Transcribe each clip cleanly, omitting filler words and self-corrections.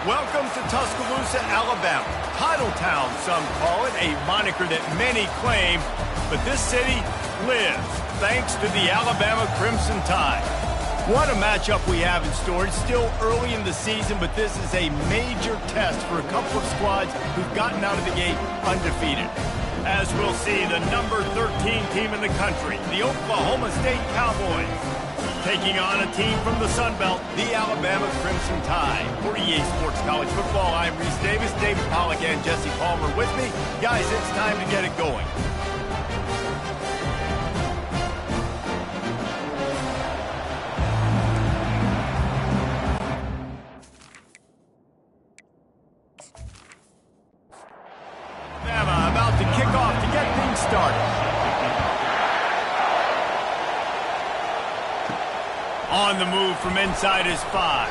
Welcome to Tuscaloosa, Alabama. Title Town, some call it, a moniker that many claim, but this city lives thanks to the Alabama Crimson Tide. What a matchup we have in store. It's still early in the season, but this is a major test for a couple of squads who've gotten out of the gate undefeated. As we'll see, the number 13 team in the country, the Oklahoma State Cowboys, taking on a team from the Sun Belt, the Alabama Crimson Tide. For EA Sports College Football, I'm Reese Davis, David Pollack, and Jesse Palmer with me. Guys, it's time to get it going. Alabama about to kick off to get things started. On the move from inside his 5.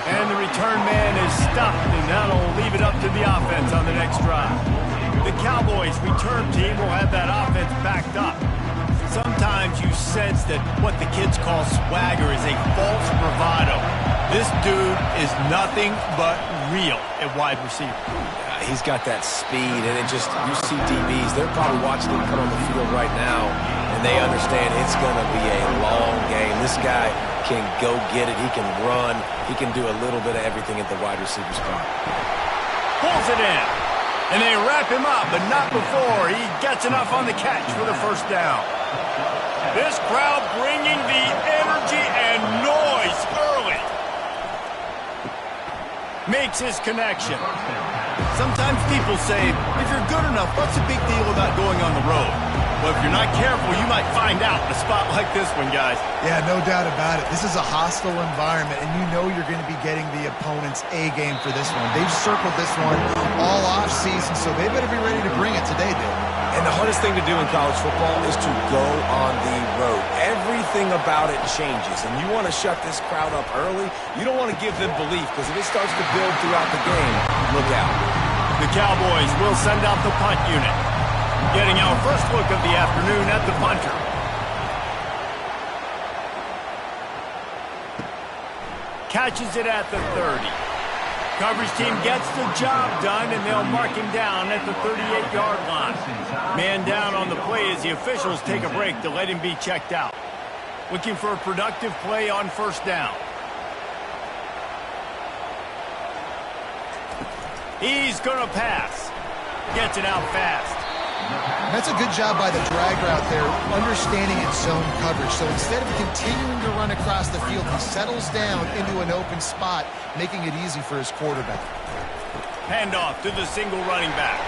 And the return man is stopped, and that'll leave it up to the offense on the next drive. The Cowboys' return team will have that offense backed up. Sometimes you sense that what the kids call swagger is a false bravado. This dude is nothing but real at wide receiver. He's got that speed, and it just, you see DBs, they're probably watching him come on the field right now, and they understand it's going to be a long game. This guy can go get it. He can run. He can do a little bit of everything at the wide receiver spot. Pulls it in, and they wrap him up, but not before he gets enough on the catch for the first down. This crowd bringing the energy and noise early. Makes his connection. Sometimes people say, if you're good enough, what's the big deal about going on the road? Well, if you're not careful, you might find out in a spot like this one, guys. Yeah, no doubt about it. This is a hostile environment, and you know you're going to be getting the opponent's A game for this one. They've circled this one all off season, so they better be ready to bring it today, dude. And the hardest thing to do in college football is to go on the road. Everything about it changes, and you want to shut this crowd up early. You don't want to give them belief, because if it starts to build throughout the game, look out. The Cowboys will send out the punt unit. Getting our first look of the afternoon at the punter. Catches it at the 30. Coverage team gets the job done, and they'll mark him down at the 38-yard line. Man down on the play as the officials take a break to let him be checked out. Looking for a productive play on first down. He's going to pass. Gets it out fast. That's a good job by the drag route there, understanding its zone coverage. So instead of continuing to run across the field, he settles down into an open spot, making it easy for his quarterback. Handoff to the single running back.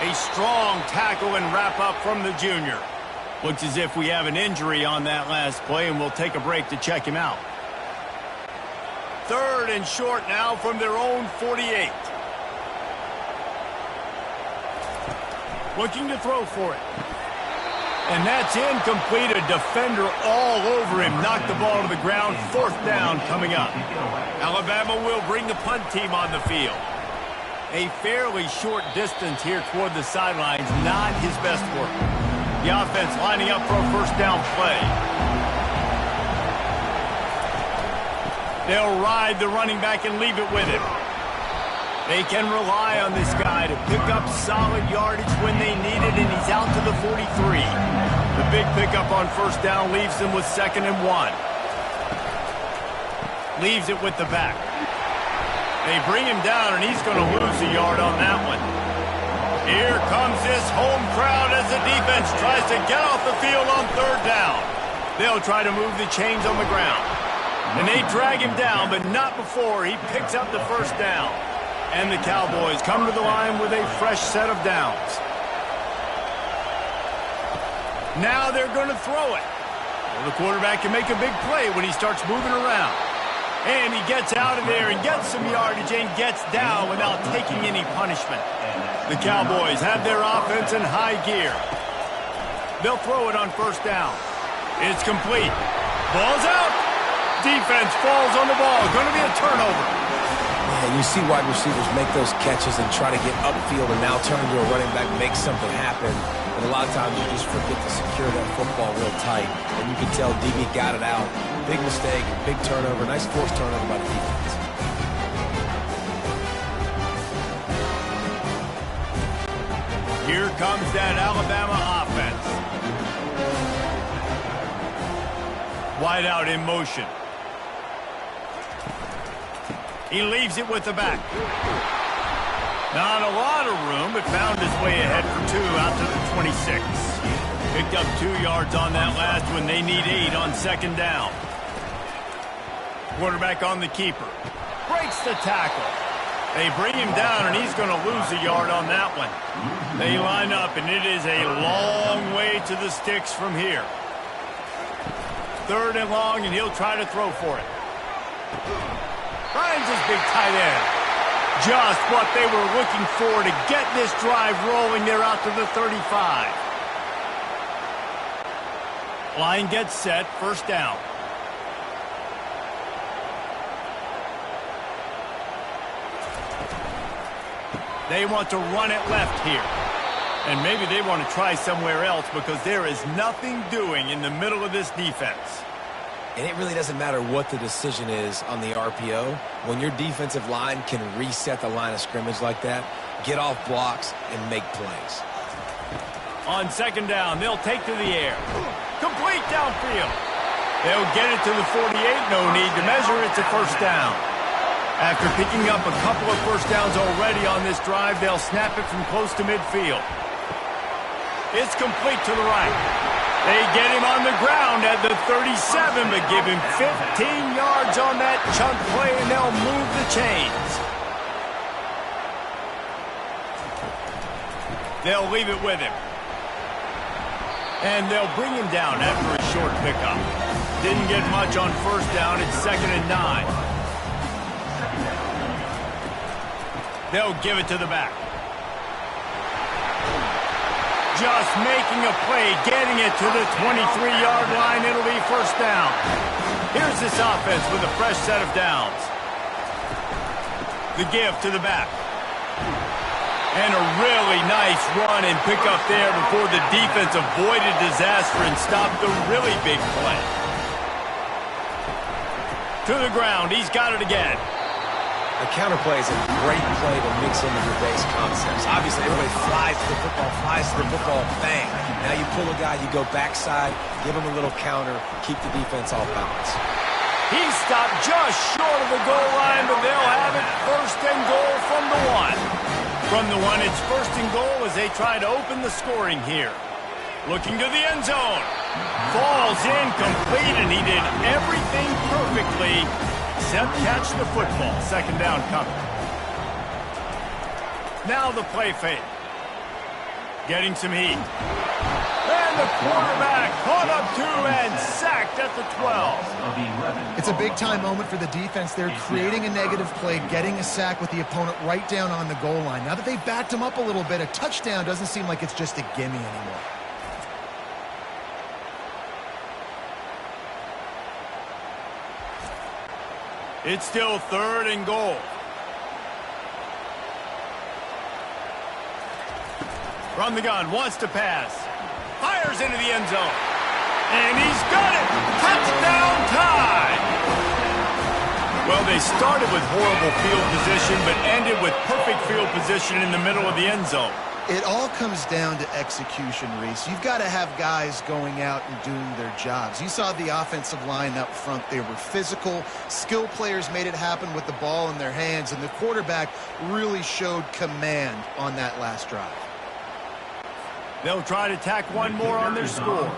A strong tackle and wrap up from the junior. Looks as if we have an injury on that last play, and we'll take a break to check him out. 3rd and short now from their own 48. Looking to throw for it. And that's incomplete. A defender all over him. Knocked the ball to the ground. 4th down coming up. Alabama will bring the punt team on the field. A fairly short distance here toward the sidelines. Not his best work. The offense lining up for a first down play. They'll ride the running back and leave it with him. They can rely on this guy to pick up solid yardage when they need it, and he's out to the 43. The big pickup on first down leaves them with 2nd and 1. Leaves it with the back. They bring him down, and he's going to lose a yard on that one. Here comes this home crowd as the defense tries to get off the field on 3rd down. They'll try to move the chains on the ground. And they drag him down, but not before he picks up the first down. And the Cowboys come to the line with a fresh set of downs. Now they're going to throw it. Well, the quarterback can make a big play when he starts moving around. And he gets out of there and gets some yardage and gets down without taking any punishment. The Cowboys have their offense in high gear. They'll throw it on first down. It's complete. Ball's out. Defense falls on the ball. Going to be a turnover. And you see wide receivers make those catches and try to get upfield and now turn into a running back, make something happen. And a lot of times you just forget to secure that football real tight. And you can tell DB got it out. Big mistake, big turnover, nice forced turnover by the defense. Here comes that Alabama offense. Wide out in motion. He leaves it with the back. Not a lot of room, but found his way ahead for 2 out to the 26. Picked up 2 yards on that last one. They need 8 on second down. Quarterback on the keeper. Breaks the tackle. They bring him down, and he's going to lose a yard on that one. They line up, and it is a long way to the sticks from here. 3rd and long, and he'll try to throw for it. Finds his big tight end. Just what they were looking for to get this drive rolling. They're out to the 35. Line gets set, 1st down. They want to run it left here. And maybe they want to try somewhere else because there is nothing doing in the middle of this defense. And it really doesn't matter what the decision is on the RPO. When your defensive line can reset the line of scrimmage like that, get off blocks and make plays. On 2nd down, they'll take to the air. Complete downfield. They'll get it to the 48. No need to measure. It's a 1st down. After picking up a couple of 1st downs already on this drive, they'll snap it from close to midfield. It's complete to the right. They get him on the ground at the 37, but give him 15 yards on that chunk play, and they'll move the chains. They'll leave it with him. And they'll bring him down after a short pickup. Didn't get much on 1st down. It's 2nd and 9. They'll give it to the back. Just making a play, getting it to the 23-yard line. It'll be 1st down. Here's this offense with a fresh set of downs. The give to the back. And a really nice run and pick up there before the defense avoided disaster and stopped the really big play. To the ground. He's got it again. The counterplay is a great play to mix into your base concepts. Obviously, everybody flies to the football, bang. Now you pull a guy, you go backside, give him a little counter, keep the defense off balance. He stopped just short of the goal line, but they'll have it 1st and goal from the 1. From the 1, it's 1st and goal as they try to open the scoring here. Looking to the end zone. Falls in complete, and he did everything perfectly except catch the football. 2nd down coming. Now the play fake. Getting some heat. And the quarterback caught up 2 and sacked at the 12. It's a big-time moment for the defense. They're creating a negative play, getting a sack with the opponent right down on the goal line. Now that they've backed him up a little bit, a touchdown doesn't seem like it's just a gimme anymore. It's still 3rd and goal. From the gun, wants to pass. Fires into the end zone. And he's got it. Touchdown time. Well, they started with horrible field position, but ended with perfect field position in the middle of the end zone. It all comes down to execution, Reese. You've got to have guys going out and doing their jobs. You saw the offensive line up front. They were physical. Skill players made it happen with the ball in their hands, and the quarterback really showed command on that last drive. They'll try to tack one more on their score.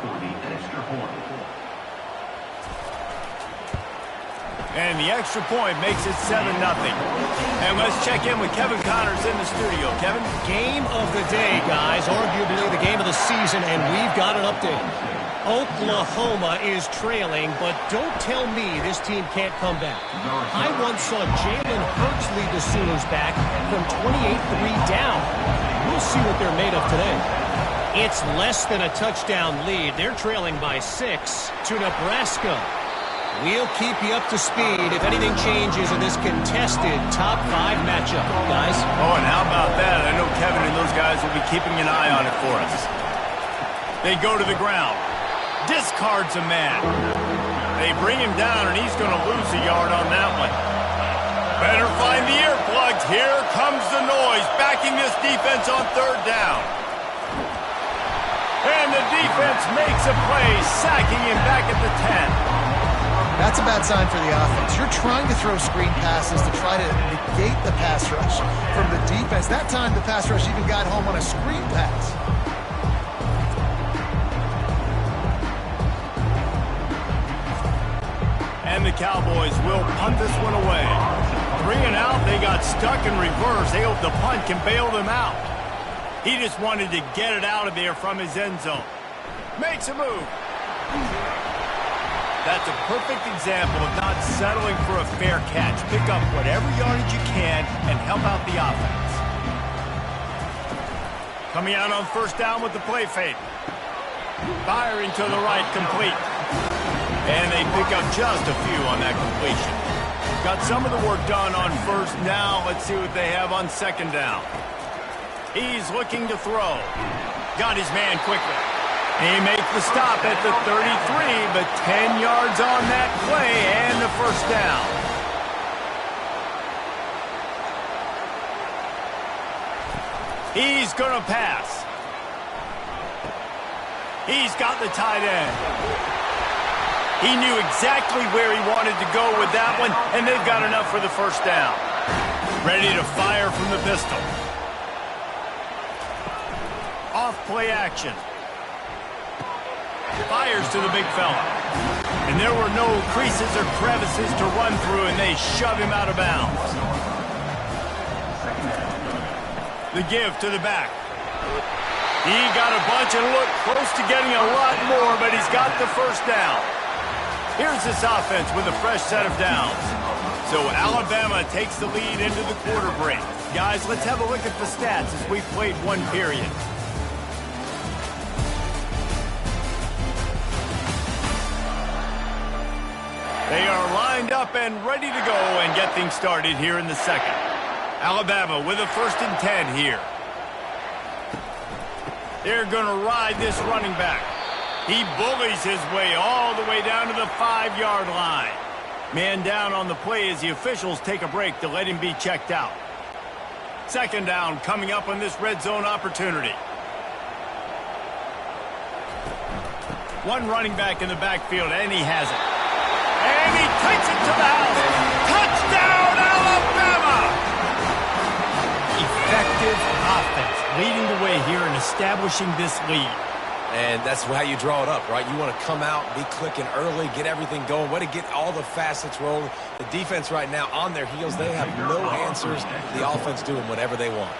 And the extra point makes it 7-0. And let's check in with Kevin Connors in the studio. Kevin? Game of the day, guys. Arguably the game of the season, and we've got an update. Oklahoma is trailing, but don't tell me this team can't come back. I once saw Jalen Hurts lead the Sooners back from 28-3 down. We'll see what they're made of today. It's less than a touchdown lead. They're trailing by 6 to Nebraska. We'll keep you up to speed if anything changes in this contested top 5 matchup, guys. Oh, and how about that? I know Kevin and those guys will be keeping an eye on it for us. They go to the ground. Discards a man. They bring him down, and he's going to lose a yard on that one. Better find the earplugs. Here comes the noise, backing this defense on 3rd down. And the defense makes a play, sacking him back at the 10. That's a bad sign for the offense. You're trying to throw screen passes to try to negate the pass rush from the defense. That time, the pass rush even got home on a screen pass. And the Cowboys will punt this one away. 3 and out, they got stuck in reverse. They hope the punt can bail them out. He just wanted to get it out of there from his end zone. Makes a move. That's a perfect example of not settling for a fair catch. Pick up whatever yardage you can and help out the offense. Coming out on first down with the play fake. Firing to the right, complete. And they pick up just a few on that completion. Got some of the work done on first. Now let's see what they have on second down. He's looking to throw. Got his man quickly. He makes the stop at the 33, but 10 yards on that play and the first down. He's going to pass. He's got the tight end. He knew exactly where he wanted to go with that one, and they've got enough for the first down. Ready to fire from the pistol. Off play action. Fires to the big fella. And there were no creases or crevices to run through, and they shove him out of bounds. The give to the back. He got a bunch and looked close to getting a lot more, but he's got the first down. Here's this offense with a fresh set of downs. So Alabama takes the lead into the quarter break. Guys, let's have a look at the stats as we played one period. They are lined up and ready to go and get things started here in the second. Alabama with a 1st and 10 here. They're going to ride this running back. He bullies his way all the way down to the 5-yard line. Man down on the play as the officials take a break to let him be checked out. Second down coming up on this red zone opportunity. One running back in the backfield, and he has it. And he takes it to the house. Touchdown, Alabama! Effective offense, leading the way here and establishing this lead. And that's how you draw it up, right? You want to come out, be clicking early, get everything going, way to get all the facets rolling. The defense right now on their heels, they have no answers. The offense doing whatever they want.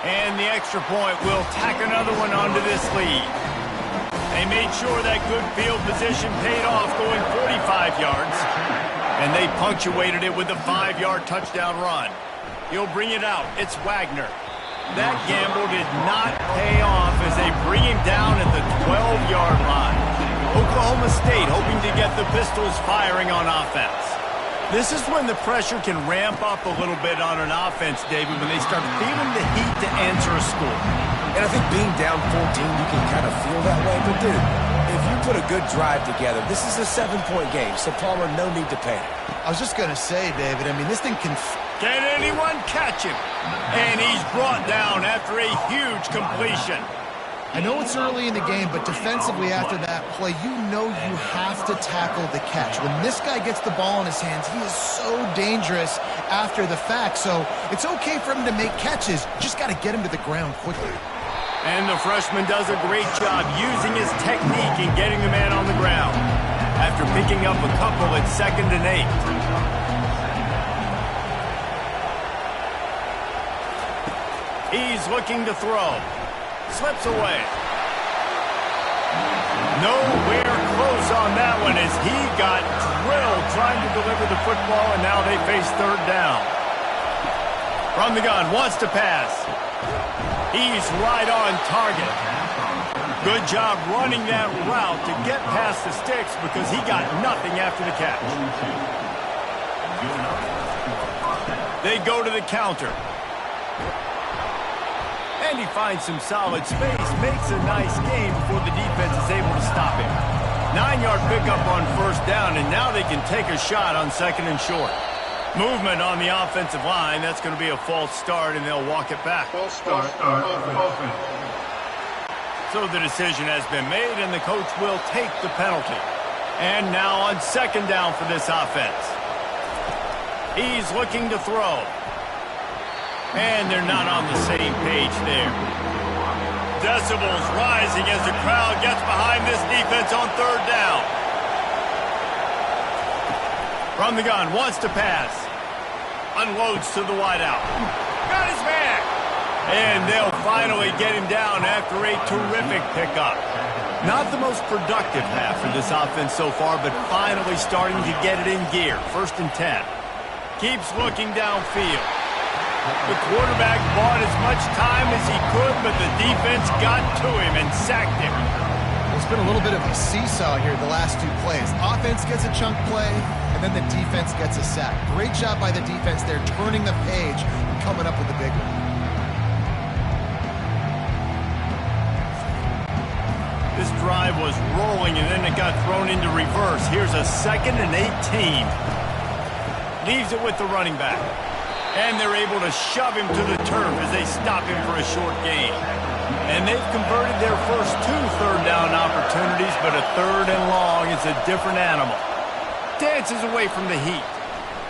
And the extra point will tack another one onto this lead. They made sure that good field position paid off, going 45 yards. And they punctuated it with a 5-yard touchdown run. He'll bring it out. It's Wagner. That gamble did not pay off as they bring him down at the 12-yard line. Oklahoma State hoping to get the Pistols firing on offense. This is when the pressure can ramp up a little bit on an offense, David, when they start feeling the heat to answer a score. And I think being down 14, you can kind of feel that way. But, dude, if you put a good drive together, this is a 7-point game, so Palmer, no need to panic. I was just going to say, David, I mean, this thing can... Can anyone catch him? And he's brought down after a huge completion. I know it's early in the game, but defensively after that play, you know you have to tackle the catch. When this guy gets the ball in his hands, he is so dangerous after the fact. So it's okay for him to make catches. Just got to get him to the ground quickly. And the freshman does a great job using his technique and getting the man on the ground. After picking up a couple at 2nd and 8. He's looking to throw. Slips away. Nowhere close on that one as he got drilled trying to deliver the football, and now they face 3rd down. From the gun, wants to pass. He's right on target. Good job running that route to get past the sticks because he got nothing after the catch. They go to the counter. And he finds some solid space, makes a nice game before the defense is able to stop him. 9-yard pickup on 1st down, and now they can take a shot on 2nd and short. Movement on the offensive line. That's going to be a false start, and they'll walk it back. False start. Offense. So the decision has been made, and the coach will take the penalty. And now on second down for this offense. He's looking to throw. And they're not on the same page there. Decibels rising as the crowd gets behind this defense on third down. From the gun, wants to pass. Unloads to the wideout. Got his man. And they'll finally get him down after a terrific pickup. Not the most productive half for this offense so far, but finally starting to get it in gear. 1st and 10. Keeps looking downfield. The quarterback bought as much time as he could, but the defense got to him and sacked him. It's been a little bit of a seesaw here the last 2 plays. Offense gets a chunk play, and then the defense gets a sack. Great job by the defense there, turning the page and coming up with a big one. This drive was rolling, and then it got thrown into reverse. Here's a 2nd and 18. Leaves it with the running back. And they're able to shove him to the turf as they stop him for a short gain. And they've converted their first 2 third down opportunities, but a 3rd and long is a different animal. Dances away from the heat.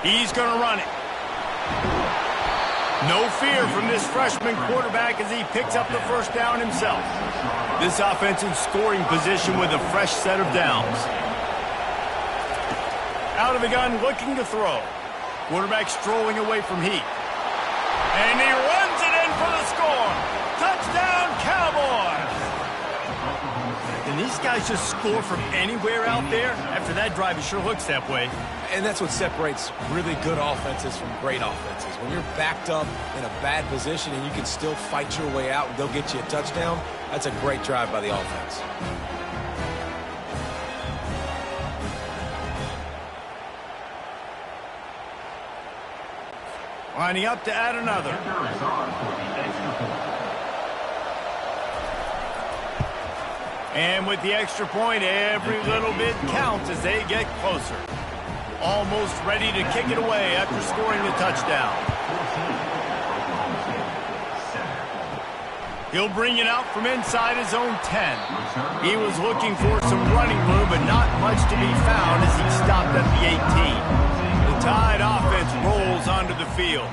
He's going to run it. No fear from this freshman quarterback as he picks up the first down himself. This offense in scoring position with a fresh set of downs. Out of the gun, looking to throw. Quarterback strolling away from heat. And he runs it in for the score. Touchdown, Cowboys! And these guys just score from anywhere out there? After that drive, it sure looks that way. And that's what separates really good offenses from great offenses. When you're backed up in a bad position and you can still fight your way out and go get you a touchdown, that's a great drive by the offense. Lining up to add another. And with the extra point, every little bit counts as they get closer. Almost ready to kick it away after scoring the touchdown. He'll bring it out from inside his own 10. He was looking for some running room, but not much to be found as he stopped at the 18. The Tide offense rolls onto the field.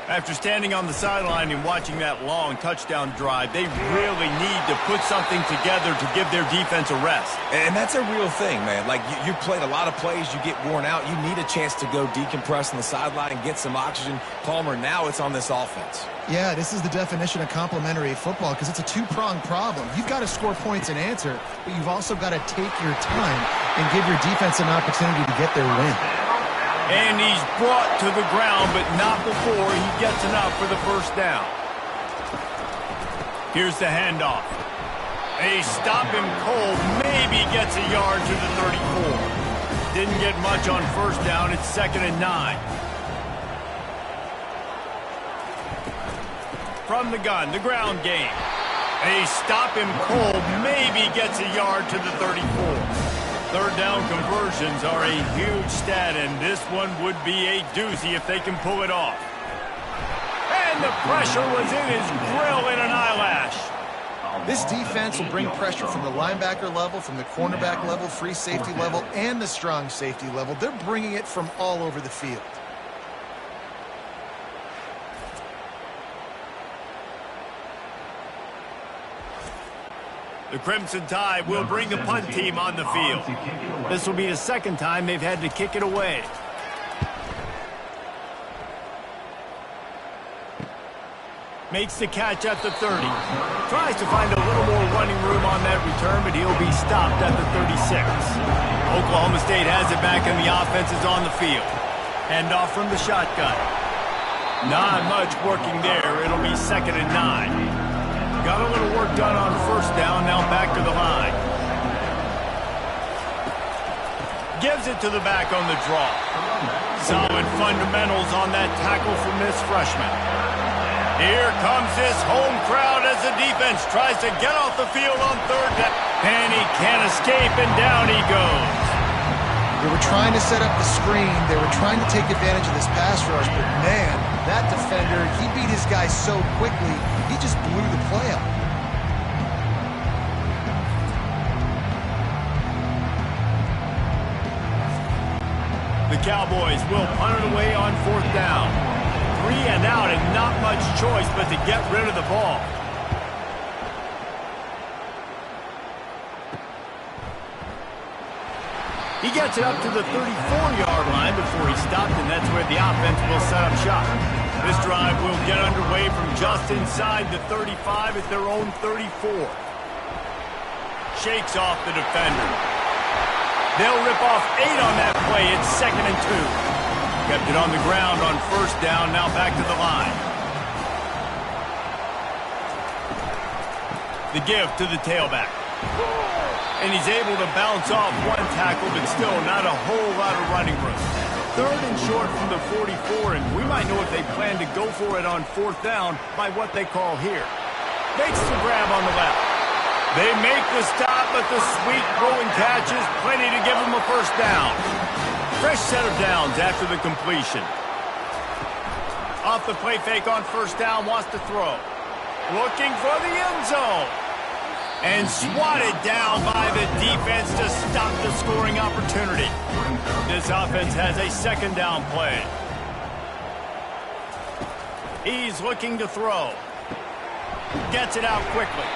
After standing on the sideline and watching that long touchdown drive, they really need to put something together to give their defense a rest. And that's a real thing, man. Like, you played a lot of plays, you get worn out. You need a chance to go decompress on the sideline and get some oxygen. Palmer, now it's on this offense. Yeah, this is the definition of complementary football because it's a 2-pronged problem. You've got to score points and answer, but you've also got to take your time and give your defense an opportunity to get their win. And he's brought to the ground, but not before he gets enough for the first down. Here's the handoff. They stop him cold, maybe gets a yard to the 34. Didn't get much on first down. It's 2nd and 9. From the gun, the ground game. They stop him cold, maybe gets a yard to the 34. Third down conversions are a huge stat, and this one would be a doozy if they can pull it off. And the pressure was in his grill in an eyelash. This defense will bring pressure from the linebacker level, from the cornerback level, free safety level, and the strong safety level. They're bringing it from all over the field. The Crimson Tide will bring the punt team on the field. This will be the 2nd time they've had to kick it away. Makes the catch at the 30. Tries to find a little more running room on that return, but he'll be stopped at the 36. Oklahoma State has it back, and the offense is on the field. Handoff from the shotgun. Not much working there. It'll be 2nd and 9. Got a little work done on first down, now back to the line. Gives it to the back on the draw. Solid fundamentals on that tackle from this freshman. Here comes this home crowd as the defense tries to get off the field on third down. And he can't escape, and down he goes. They were trying to set up the screen. They were trying to take advantage of this pass rush, but man, that defender, he beat his guy so quickly, he just blew the play up. The Cowboys will punt it away on 4th down. 3 and out and not much choice but to get rid of the ball. He gets it up to the 34-yard line before he stopped, and that's where the offense will set up shop. This drive will get underway from just inside the 35 at their own 34. Shakes off the defender. They'll rip off 8 on that play. It's 2nd and 2. Kept it on the ground on 1st down, now back to the line. The give to the tailback. And he's able to bounce off 1 tackle, but still not a whole lot of running room. 3rd and short from the 44, and we might know if they plan to go for it on 4th down by what they call here. Makes the grab on the left. They make the stop, but the sweet throwing catch is plenty to give them a 1st down. Fresh set of downs after the completion. Off the play fake on 1st down, wants to throw. Looking for the end zone. And swatted down by the defense to stop the scoring opportunity. This offense has a 2nd down play. He's looking to throw. Gets it out quickly.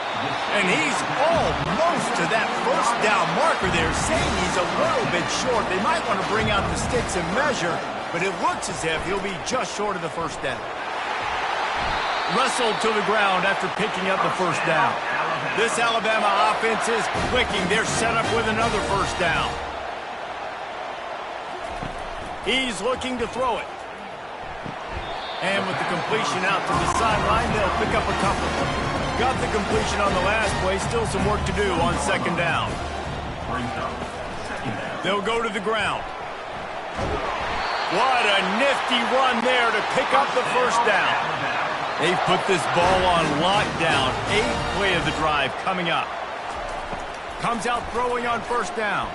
And he's almost to that 1st down marker there, saying he's a little bit short. They might want to bring out the sticks and measure, but it looks as if he'll be just short of the 1st down. Wrestled to the ground after picking up the 1st down. This Alabama offense is clicking. They're set up with another 1st down. He's looking to throw it. And with the completion out to the sideline, they'll pick up a couple. Got the completion on the last play. Still some work to do on 2nd down. They'll go to the ground. What a nifty run there to pick up the 1st down. They've put this ball on lockdown. 8th play of the drive coming up. Comes out throwing on 1st down.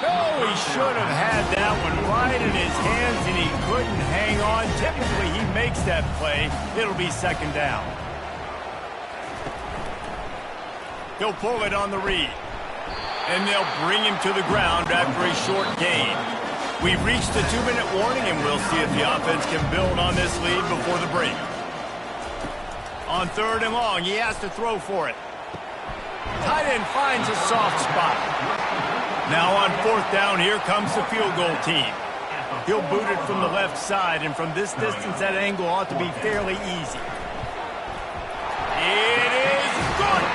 No, he should have had that one right in his hands, and he couldn't hang on. Typically, he makes that play. It'll be 2nd down. He'll pull it on the read. And they'll bring him to the ground after a short gain. We've reached the 2-minute warning, and we'll see if the offense can build on this lead before the break. On 3rd and long, he has to throw for it. Tight end finds a soft spot. Now on 4th down, here comes the field goal team. He'll boot it from the left side, and from this distance, that angle ought to be fairly easy. It is good!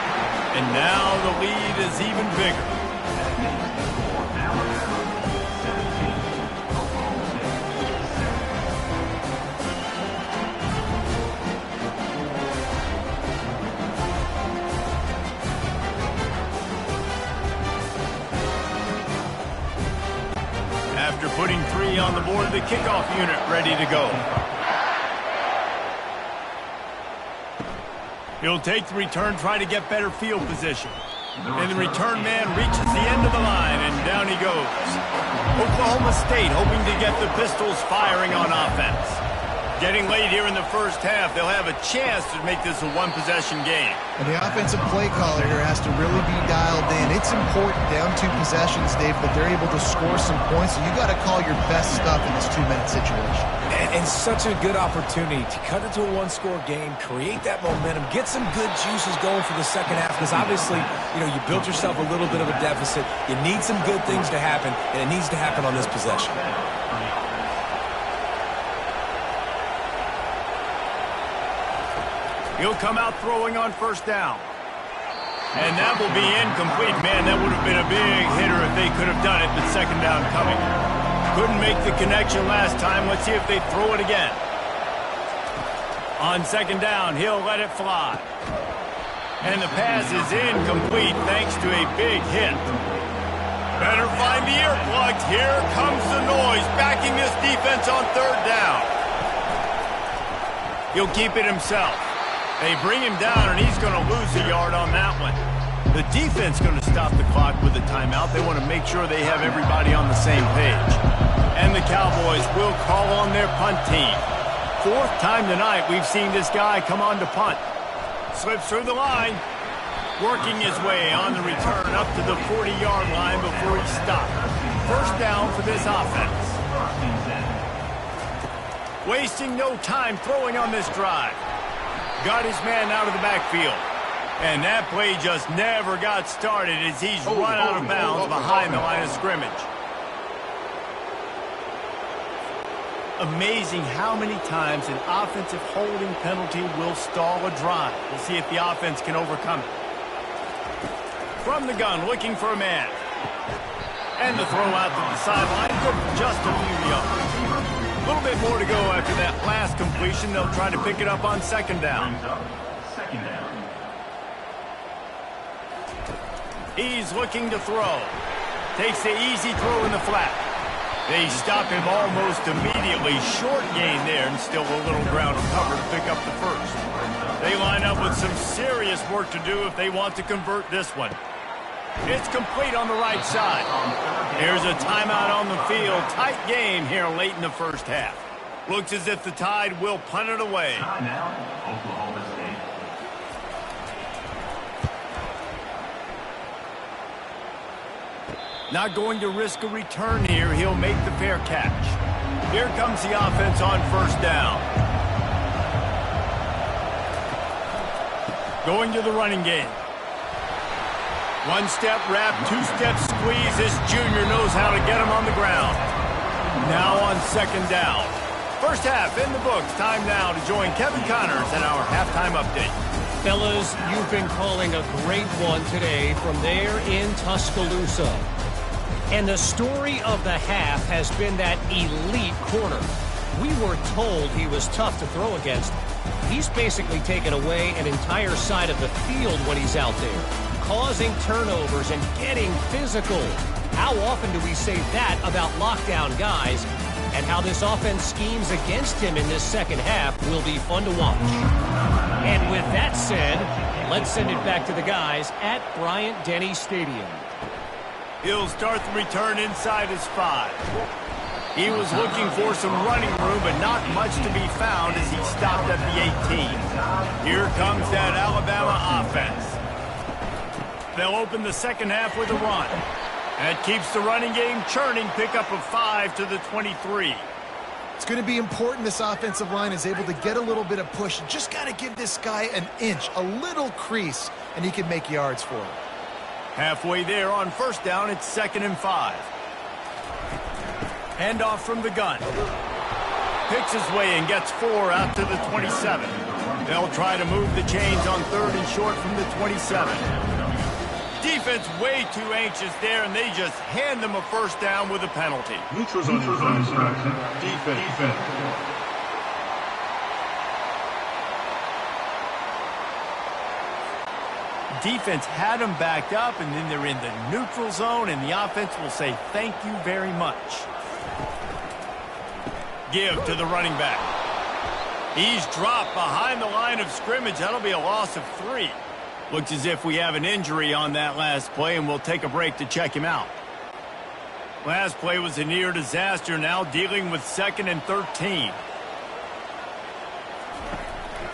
And now the lead is even bigger. After putting 3 on the board, the kickoff unit ready to go. He'll take the return, try to get better field position. And the return man reaches the end of the line, and down he goes. Oklahoma State hoping to get the Pistols firing on offense. Getting late here in the 1st half, they'll have a chance to make this a 1-possession game. And the offensive play caller here has to really be dialed in. It's important down 2 possessions, Dave, that they're able to score some points. So you got to call your best stuff in this 2-minute situation. And such a good opportunity to cut it to a 1-score game, create that momentum, get some good juices going for the 2nd half. Because obviously, you built yourself a little bit of a deficit. You need some good things to happen, and it needs to happen on this possession. He'll come out throwing on 1st down. And that will be incomplete. Man, that would have been a big hitter if they could have done it, but 2nd down coming. Couldn't make the connection last time. Let's see if they throw it again. On 2nd down, he'll let it fly. And the pass is incomplete thanks to a big hit. Better find the earplugs. Here comes the noise, backing this defense on 3rd down. He'll keep it himself. They bring him down, and he's going to lose a yard on that one. The defense going to stop the clock with a timeout. They want to make sure they have everybody on the same page. And the Cowboys will call on their punt team. Fourth time tonight we've seen this guy come on to punt. Slips through the line. Working his way on the return up to the 40-yard line before he stopped. First down for this offense. Wasting no time throwing on this drive. Got his man out of the backfield. And that play just never got started as he's run out of bounds behind the line of scrimmage. Amazing how many times an offensive holding penalty will stall a drive. We'll see if the offense can overcome it. From the gun, looking for a man. And the throw out to the sideline, good for just a few yards. A little bit more to go after that last completion. They'll try to pick it up on second down. He's looking to throw. Takes the easy throw in the flat. They stop him almost immediately. Short gain there and still a little ground to cover to pick up the first. They line up with some serious work to do if they want to convert this one. It's complete on the right side. Here's a timeout on the field. Tight game here late in the first half. Looks as if the Tide will punt it away. Not going to risk a return here. He'll make the fair catch. Here comes the offense on first down. Going to the running game. One-step wrap, two-step squeeze. This junior knows how to get him on the ground. Now on second down. First half in the books. Time now to join Kevin Connors in our halftime update. Fellas, you've been calling a great one today from there in Tuscaloosa. And the story of the half has been that elite corner. We were told he was tough to throw against. He's basically taken away an entire side of the field when he's out there, causing turnovers and getting physical. How often do we say that about lockdown guys? And how this offense schemes against him in this second half will be fun to watch. And with that said, let's send it back to the guys at Bryant-Denny Stadium. He'll start the return inside his 5. He was looking for some running room, but not much to be found as he stopped at the 18. Here comes that Alabama offense. They'll open the second half with a run. That keeps the running game churning. Pickup of 5 to the 23. It's going to be important this offensive line is able to get a little bit of push. Just got to give this guy an inch, a little crease, and he can make yards for it. Halfway there on first down, it's 2nd and 5. Handoff from the gun. Picks his way and gets 4 out to the 27. They'll try to move the chains on 3rd and short from the 27. Defense way too anxious there, and they just hand them a first down with a penalty. Neutrals on defense. Defense had them backed up, and then they're in the neutral zone, and the offense will say thank you very much. Give to the running back. He's dropped behind the line of scrimmage. That'll be a loss of 3. Looks as if we have an injury on that last play, and we'll take a break to check him out. Last play was a near disaster, now dealing with 2nd and 13.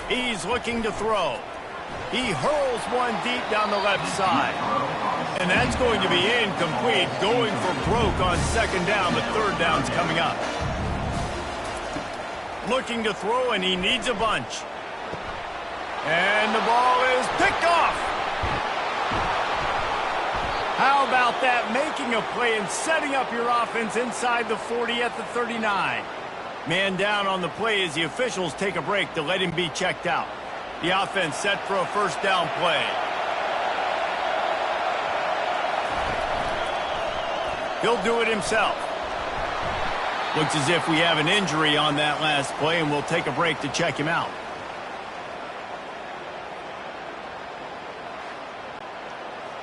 He's looking to throw. He hurls one deep down the left side. And that's going to be incomplete. Going for broke on second down. The third down's coming up. Looking to throw, and he needs a bunch. And the ball is picked off. How about that? Making a play and setting up your offense inside the 40 at the 39. Man down on the play as the officials take a break to let him be checked out. The offense set for a first down play. He'll do it himself. Looks as if we have an injury on that last play, and we'll take a break to check him out.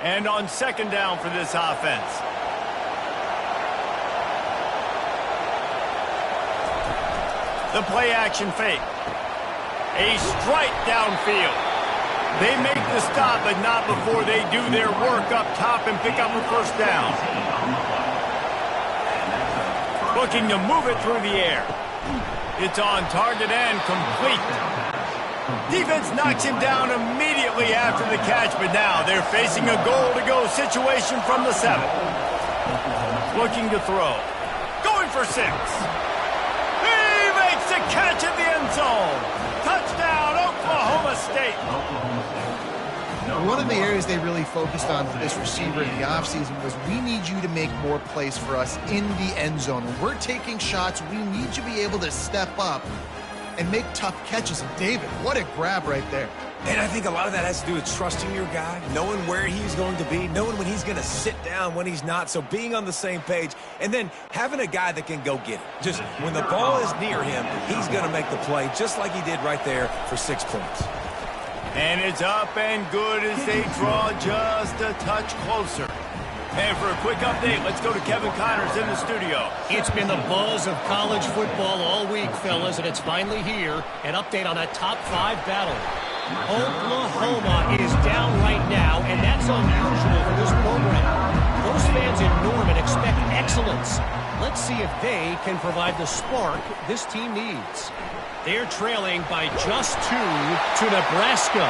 And on second down for this offense. The play action fake. A strike downfield. They make the stop, but not before they do their work up top and pick up a first down. Looking to move it through the air. It's on target and complete. Defense knocks him down immediately after the catch, but now they're facing a goal-to-go situation from the 7. Looking to throw. Going for 6. He makes a catch at the end zone. Touchdown, Oklahoma State. One of the areas they really focused on for this receiver in the offseason was we need you to make more plays for us in the end zone. When we're taking shots, we need you to be able to step up and make tough catches. And David, what a grab right there. And I think a lot of that has to do with trusting your guy, knowing where he's going to be, knowing when he's going to sit down, when he's not. So being on the same page, and then having a guy that can go get it. Just when the ball is near him, he's going to make the play, just like he did right there for 6 points. And it's up and good as they draw just a touch closer. And for a quick update, let's go to Kevin Connors in the studio. It's been the buzz of college football all week, fellas, and it's finally here. An update on that top 5 battle. Oklahoma is down right now, and that's unusual for this program. Those fans in Norman expect excellence. Let's see if they can provide the spark this team needs. They're trailing by just 2 to Nebraska.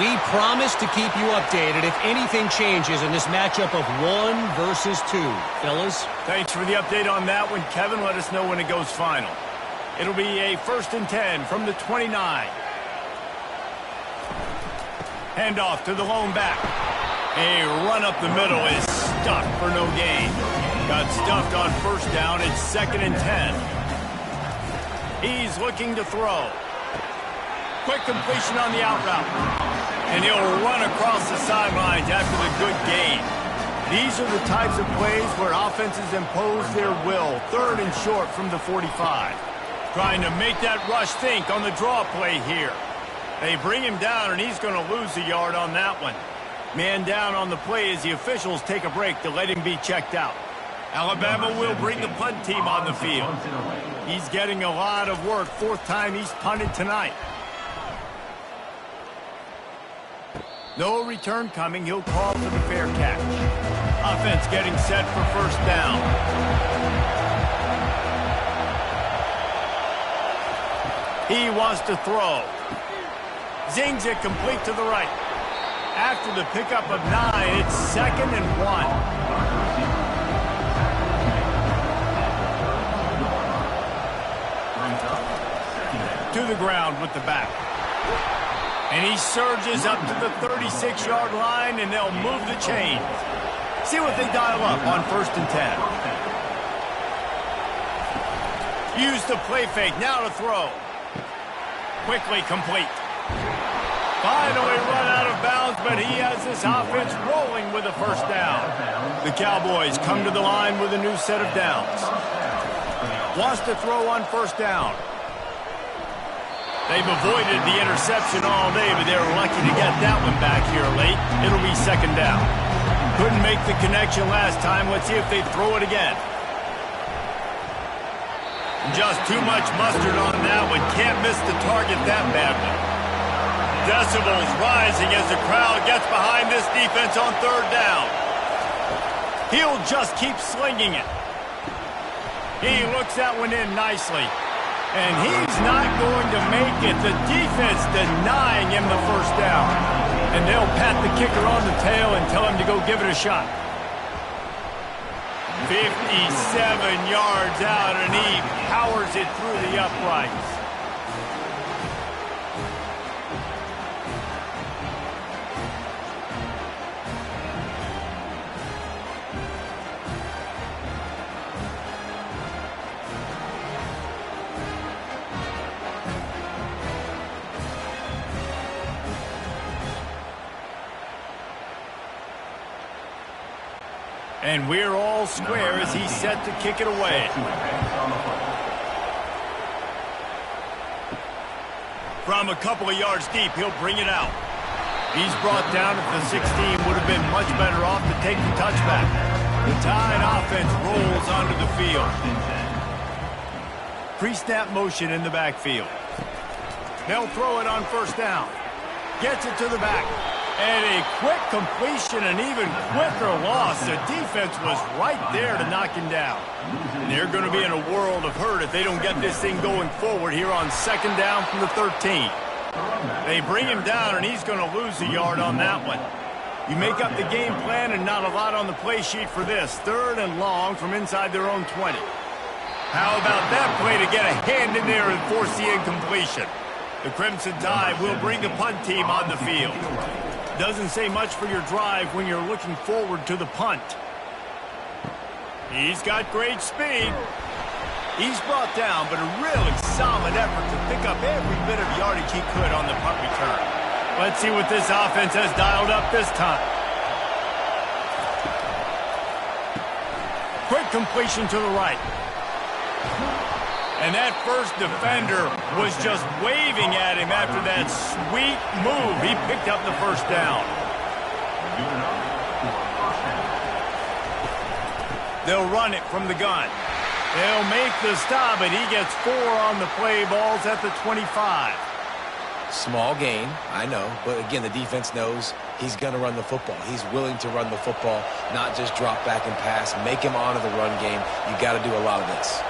We promise to keep you updated if anything changes in this matchup of 1 versus 2. Fellas? Thanks for the update on that one, Kevin. Let us know when it goes final. It'll be a 1st and 10 from the 29. Handoff to the lone back. A run up the middle is stuck for no gain. Got stuffed on 1st down. It's 2nd and 10. He's looking to throw. Quick completion on the out route. And he'll run across the sidelines after the good gain. These are the types of plays where offenses impose their will. 3rd and short from the 45. Trying to make that rush think on the draw play here. They bring him down, and he's going to lose a yard on that one. Man down on the play as the officials take a break to let him be checked out. Alabama will bring the punt team on the field. He's getting a lot of work. 4th time he's punted tonight. No return coming. He'll call for the fair catch. Offense getting set for 1st down. He wants to throw. Zings it complete to the right. After the pickup of 9, it's 2nd and 1. To the ground with the back. And he surges up to the 36-yard line, and they'll move the chains. See what they dial up on 1st and 10. Use the play fake, now to throw. Quickly complete. Finally run out of bounds, but he has this offense rolling with a 1st down. The Cowboys come to the line with a new set of downs. Wants to throw on 1st down. They've avoided the interception all day, but they're lucky to get that one back here late. It'll be 2nd down. Couldn't make the connection last time. Let's see if they throw it again. Just too much mustard on that one. Can't miss the target that badly. Decibels rising as the crowd gets behind this defense on 3rd down. He'll just keep slinging it. He looks that one in nicely. And he's not going to make it. The defense denying him the 1st down. And they'll pat the kicker on the tail and tell him to go give it a shot. 57 yards out, and he powers it through the uprights. And we're all square as he's set to kick it away. From a couple of yards deep, he'll bring it out. He's brought down at the 16. Would have been much better off to take the touchback. The Tide offense rolls onto the field. Pre-snap motion in the backfield. They'll throw it on 1st down. Gets it to the back. And a quick completion, an even quicker loss. The defense was right there to knock him down. And they're going to be in a world of hurt if they don't get this thing going forward here on 2nd down from the 13. They bring him down, and he's going to lose a yard on that one. You make up the game plan and not a lot on the play sheet for this. 3rd and long from inside their own 20. How about that play to get a hand in there and force the incompletion? The Crimson Tide will bring the punt team on the field. Doesn't say much for your drive when you're looking forward to the punt. He's got great speed. He's brought down, but a really solid effort to pick up every bit of yardage he could on the punt return. Let's see what this offense has dialed up this time. Quick completion to the right. And that first defender was just waving at him after that sweet move. He picked up the first down. They'll run it from the gun. They'll make the stop, and he gets 4 on the play. Balls at the 25. Small gain, I know, but again, the defense knows he's going to run the football. He's willing to run the football, not just drop back and pass. Make him honor the run game. You got to do a lot of this.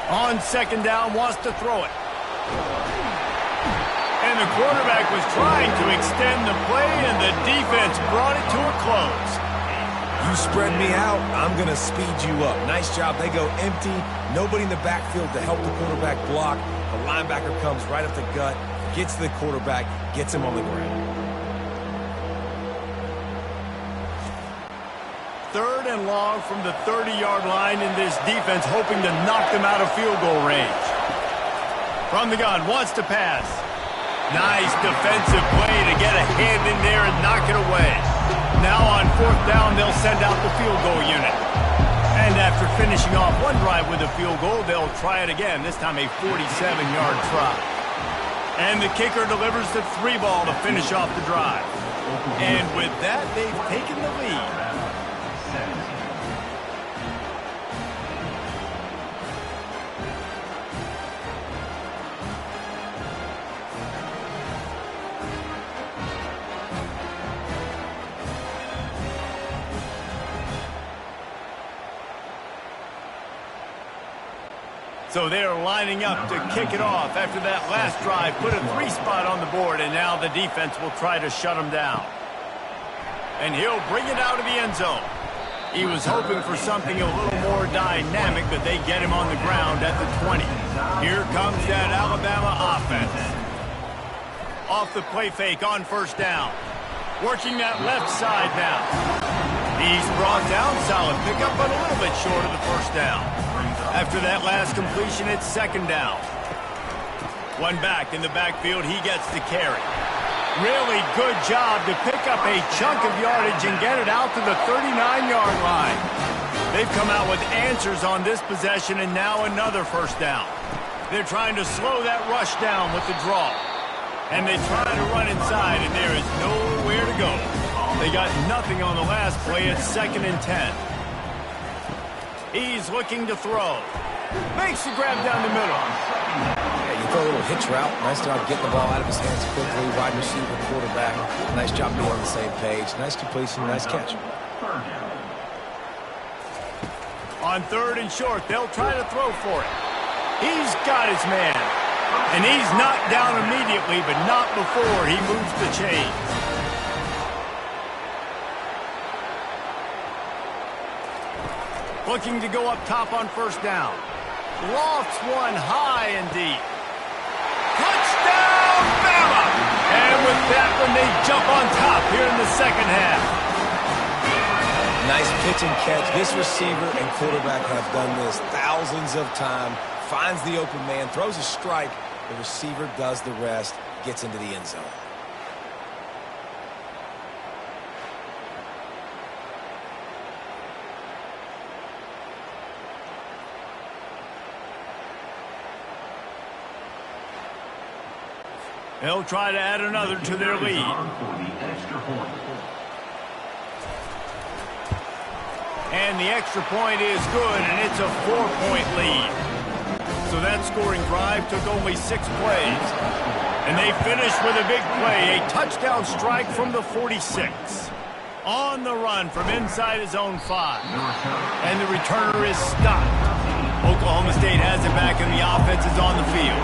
On 2nd down, wants to throw it. And the quarterback was trying to extend the play, and the defense brought it to a close. You spread me out, I'm going to speed you up. Nice job. They go empty. Nobody in the backfield to help the quarterback block. The linebacker comes right up the gut, gets to the quarterback, gets him on the ground. 3rd and long from the 30-yard line, in this defense hoping to knock them out of field goal range. From the gun, wants to pass. Nice defensive play to get a hand in there and knock it away. Now on 4th down, they'll send out the field goal unit. And after finishing off one drive with a field goal, they'll try it again, this time a 47-yard try. And the kicker delivers the 3 ball to finish off the drive. And with that, they've taken the lead. So they're lining up to kick it off after that last drive. Put a 3 spot on the board, and now the defense will try to shut them down. And he'll bring it out of the end zone. He was hoping for something a little more dynamic, but they get him on the ground at the 20. Here comes that Alabama offense. Off the play fake on 1st down. Working that left side now. He's brought down, solid pickup, but a little bit short of the 1st down. After that last completion, it's 2nd down. One back in the backfield, he gets the carry. Really good job to pick up a chunk of yardage and get it out to the 39-yard line. They've come out with answers on this possession, and now another 1st down. They're trying to slow that rush down with the draw. And they try to run inside, and there is nowhere to go. They got nothing on the last play. It's 2nd and 10. He's looking to throw. Makes the grab down the middle. Yeah, you throw a little hitch route. Nice job getting the ball out of his hands quickly. Wide receiver, quarterback. Nice job being on the same page. Nice completion, nice catch. On 3rd and short, they'll try to throw for it. He's got his man. And he's knocked down immediately, but not before he moves the chains. Looking to go up top on 1st down. Lofts one high and deep. Touchdown, Bama! And with that one, they jump on top here in the 2nd half. Nice pitch and catch. This receiver and quarterback have done this thousands of times. Finds the open man, throws a strike. The receiver does the rest, gets into the end zone. They'll try to add another to their lead. And the extra point is good, and it's a 4-point lead. So that scoring drive took only 6 plays. And they finish with a big play, a touchdown strike from the 46. On the run from inside his own 5. And the returner is stopped. Oklahoma State has it back and the offense is on the field.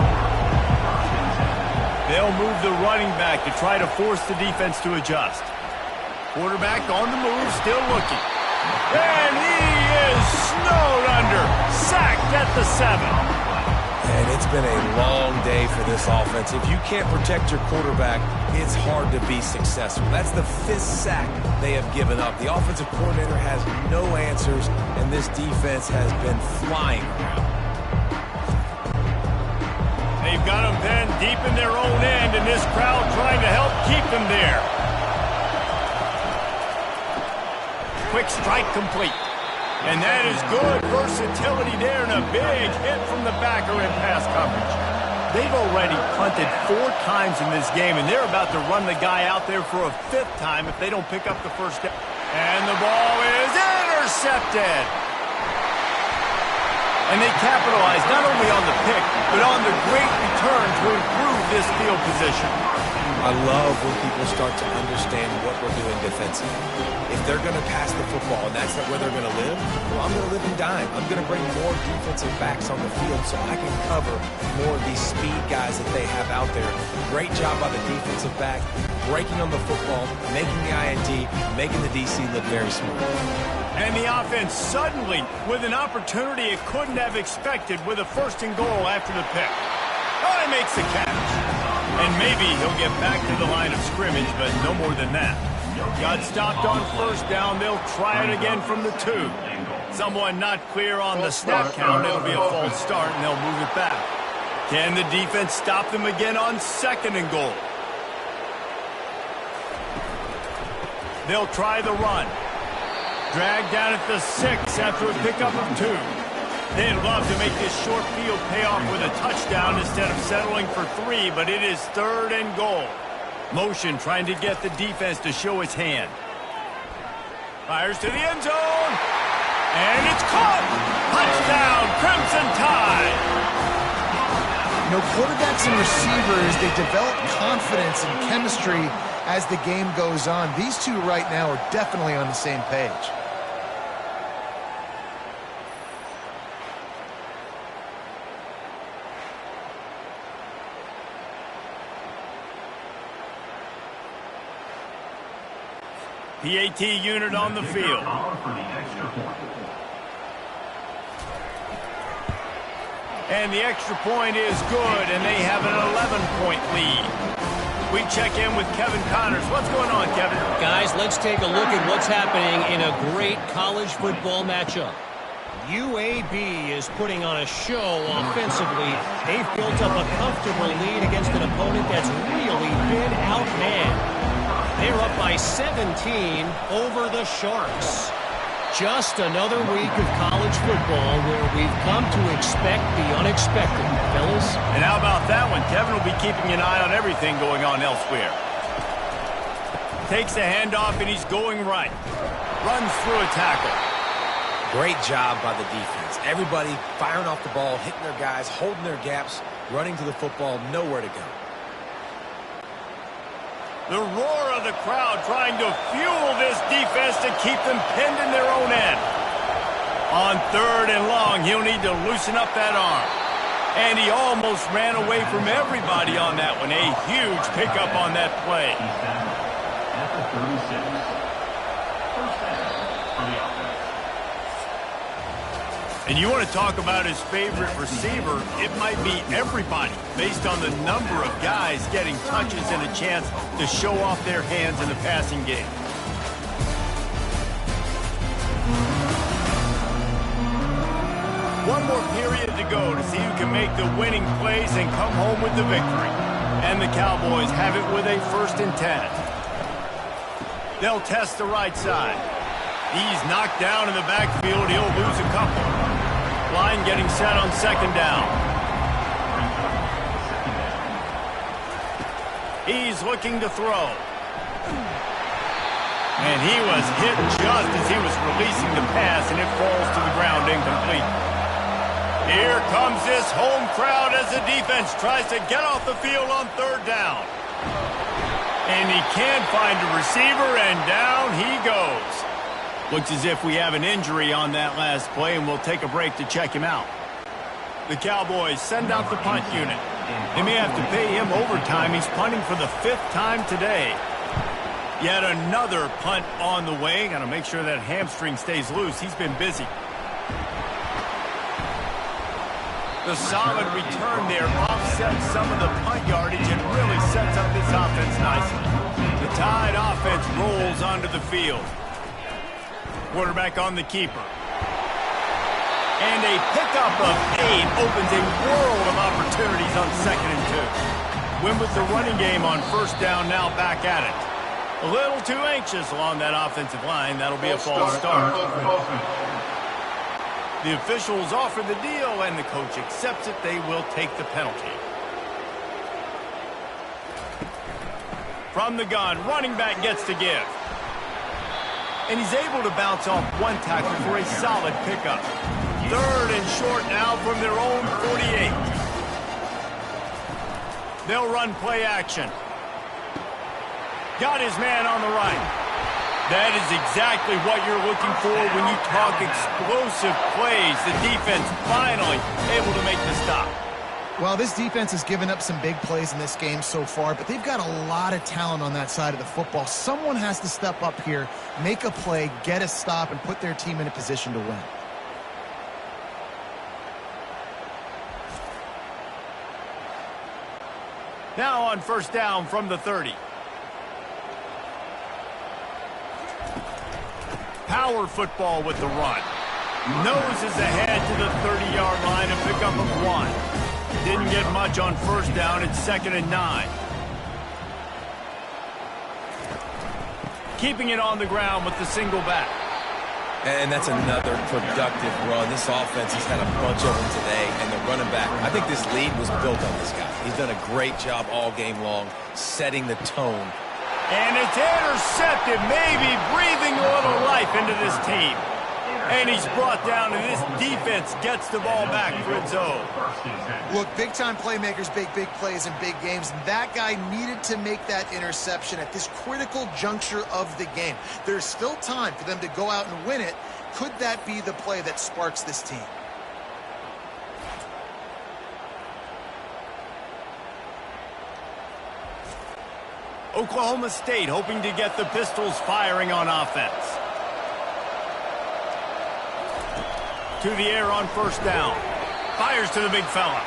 They'll move the running back to try to force the defense to adjust. Quarterback on the move, still looking. And he is snowed under. Sacked at the 7. And it's been a long day for this offense. If you can't protect your quarterback, it's hard to be successful. That's the 5th sack they have given up. The offensive coordinator has no answers, and this defense has been flying around. They've got them pinned deep in their own end, and this crowd trying to help keep them there. Quick strike complete. And that is good versatility there and a big hit from the backer in pass coverage. They've already punted 4 times in this game, and they're about to run the guy out there for a 5th time if they don't pick up the first down. And the ball is intercepted. And they capitalize not only on the pick, but on the great return to improve this field position. I love when people start to understand what we're doing defensively. If they're going to pass the football and that's not where they're going to live, well, I'm going to live and dime. I'm going to bring more defensive backs on the field so I can cover more of these speed guys that they have out there. Great job by the defensive back, breaking on the football, making the INT, making the DC look very smart. And the offense suddenly with an opportunity it couldn't have expected with a 1st and goal after the pick. Oh, he makes the catch. And maybe he'll get back to the line of scrimmage, but no more than that. Got stopped on 1st down. They'll try it again from the 2. Someone not clear on the snap count. It'll be a false start, and they'll move it back. Can the defense stop them again on 2nd and goal? They'll try the run. Dragged down at the 6 after a pickup of 2. They'd love to make this short field pay off with a touchdown instead of settling for 3, but it is 3rd and goal. Motion trying to get the defense to show its hand. Fires to the end zone. And it's caught. Touchdown, Crimson Tide. You know, quarterbacks and receivers, they develop confidence and chemistry as the game goes on. These two right now are definitely on the same page. PAT unit on the field. And the extra point is good, and they have an 11-point lead. We check in with Kevin Connors. What's going on, Kevin? Guys, let's take a look at what's happening in a great college football matchup. UAB is putting on a show offensively. They've built up a comfortable lead against an opponent that's really been outmanned. They're up by 17 over the Sharks. Just another week of college football where we've come to expect the unexpected, fellas. And how about that one? Kevin will be keeping an eye on everything going on elsewhere. Takes the handoff and he's going right. Runs through a tackle. Great job by the defense. Everybody firing off the ball, hitting their guys, holding their gaps, running to the football, nowhere to go. The roar of the crowd trying to fuel this defense to keep them pinned in their own end. On 3rd and long, he'll need to loosen up that arm. And he almost ran away from everybody on that one. A huge pickup on that play. At the 36. First down for the offense. And you want to talk about his favorite receiver, it might be everybody based on the number of guys getting touches and a chance to show off their hands in the passing game. One more period to go to see who can make the winning plays and come home with the victory. And the Cowboys have it with a 1st and 10. They'll test the right side. He's knocked down in the backfield. He'll lose a couple. Line getting set on 2nd down. He's looking to throw. And he was hit just as he was releasing the pass, and it falls to the ground incomplete. Here comes this home crowd as the defense tries to get off the field on third down. And he can't find a receiver, and down he goes. Looks as if we have an injury on that last play, and we'll take a break to check him out. The Cowboys send out the punt unit. They may have to pay him overtime. He's punting for the 5th time today. Yet another punt on the way. Got to make sure that hamstring stays loose. He's been busy. The solid return there offsets some of the punt yardage and really sets up this offense nicely. The Tide offense rolls onto the field. Quarterback on the keeper. And a pickup of 8 opens a world of opportunities on 2nd and 2. Win with the running game on 1st down, now back at it. A little too anxious along that offensive line. That'll be a false start. The officials offer the deal, and the coach accepts it. They will take the penalty. From the gun, running back gets to give. And he's able to bounce off one tackle for a solid pickup. 3rd and short now from their own 48. They'll run play action. Got his man on the right. That is exactly what you're looking for when you talk explosive plays. The defense finally able to make the stop. Well, this defense has given up some big plays in this game so far, but they've got a lot of talent on that side of the football. Someone has to step up here, make a play, get a stop, and put their team in a position to win. Now on 1st down from the 30. Power football with the run. Noses ahead to the 30-yard line, a pickup of 1. Didn't get much on 1st down. It's 2nd and 9. Keeping it on the ground with the single back. And that's another productive run. This offense has had a bunch of them today, and the running back, I think this lead was built on this guy. He's done a great job all game long, setting the tone. And it's intercepted, maybe breathing a little life into this team. And he's brought down, and this defense gets the ball back for its own. Look, big-time playmakers make big plays in big games. That guy needed to make that interception at this critical juncture of the game. There's still time for them to go out and win it. Could that be the play that sparks this team? Oklahoma State hoping to get the Pistols firing on offense. To the air on 1st down. Fires to the big fella.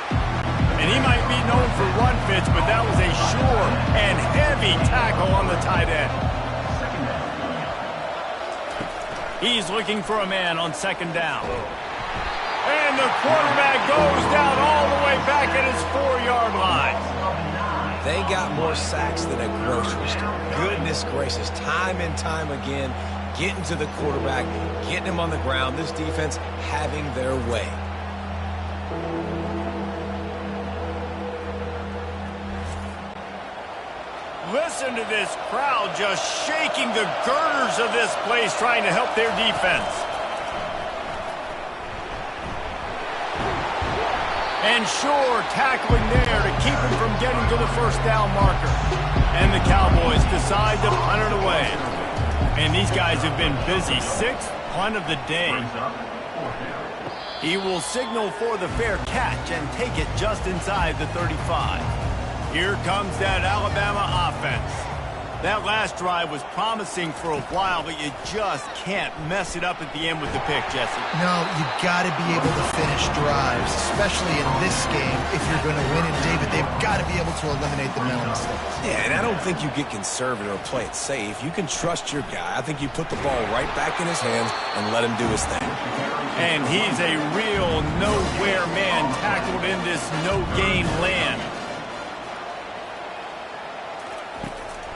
And he might be known for run fits, but that was a sure and heavy tackle on the tight end. He's looking for a man on 2nd down. And the quarterback goes down all the way back at his 4-yard line. They got more sacks than a grocery store. Goodness gracious, time and time again, getting to the quarterback, getting him on the ground. This defense having their way. Listen to this crowd just shaking the girders of this place, trying to help their defense. And sure, tackling there to keep him from getting to the 1st down marker. And the Cowboys decide to punt it away. And these guys have been busy. 6th punt of the day. He will signal for the fair catch and take it just inside the 35. Here comes that Alabama offense. That last drive was promising for a while, but you just can't mess it up at the end with the pick, Jesse. No, you got to be able to finish drives, especially in this game. If you're going to win it, David, they've got to be able to eliminate the mental mistakes. Yeah, and I don't think you get conservative or play it safe. You can trust your guy. I think you put the ball right back in his hands and let him do his thing. And he's a real nowhere man tackled in this no-gain land.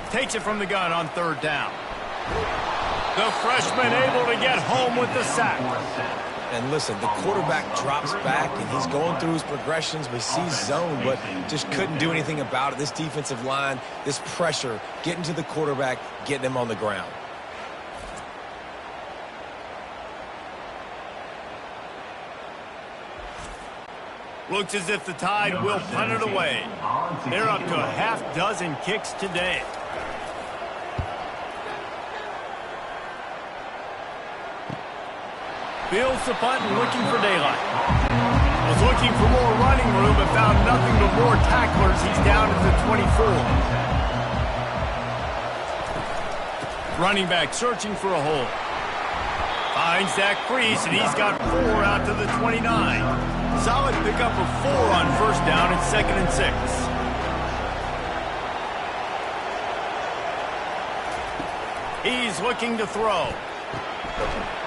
Takes it from the gun on 3rd down. The freshman able to get home with the sack. And listen, the quarterback drops back, and he's going through his progressions. We see zone, but just couldn't do anything about it. This defensive line, this pressure, getting to the quarterback, getting him on the ground. Looks as if the Tide will punt it away. They're up to a half-dozen kicks today. Fields the punt and looking for daylight. Was looking for more running room but found nothing but more tacklers. He's down at the 24. Running back searching for a hole. Finds that crease, and he's got 4 out to the 29. Solid pickup of 4 on first down and 2nd and 6. He's looking to throw.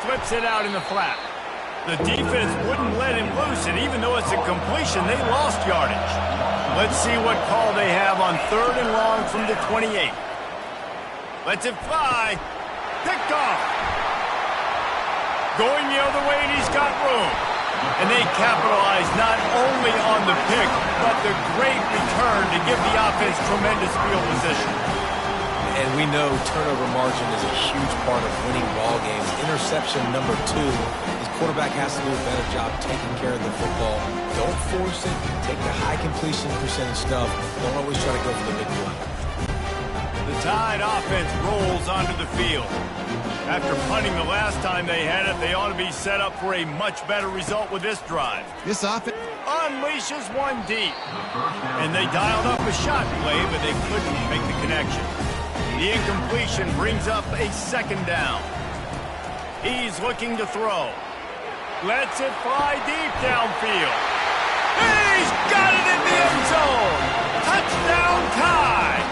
Flips it out in the flat. The defense wouldn't let him loose, and even though it's a completion, they lost yardage. Let's see what call they have on 3rd and long from the 28. Lets it fly. Picked off. Going the other way, and he's got room. And they capitalize not only on the pick, but the great return to give the offense tremendous field position. And we know turnover margin is a huge part of winning ball games. Interception number 2. His quarterback has to do a better job taking care of the football. Don't force it. Take the high completion percentage stuff. Don't always try to go for the big play. The Tide offense rolls onto the field. After punting the last time they had it, they ought to be set up for a much better result with this drive. This offense unleashes one deep. And they dialed up a shot play, but they couldn't make the connection. The incompletion brings up a 2nd down. He's looking to throw. Lets it fly deep downfield. He's got it in the end zone. Touchdown Tide.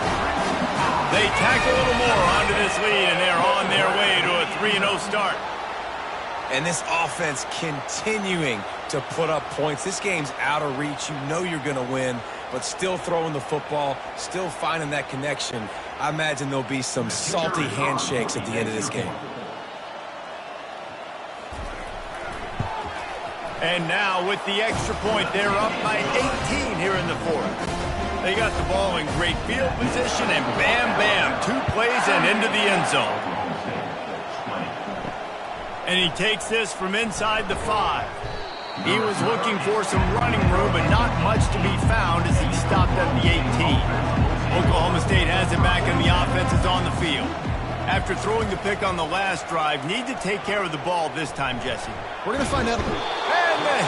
They tack a little more onto this lead, and they're on their way to a 3-0 start. And this offense continuing to put up points. This game's out of reach. You know you're going to win, but still throwing the football, still finding that connection. I imagine there'll be some salty handshakes at the end of this game. And now with the extra point, they're up by 18 here in the 4th. They got the ball in great field position, and bam, bam, 2 plays and into the end zone. And he takes this from inside the 5. He was looking for some running room, but not much to be found as he stopped at the 18. Oklahoma State has it back, and the offense is on the field. After throwing the pick on the last drive, need to take care of the ball this time, Jesse. we're going to find out. And the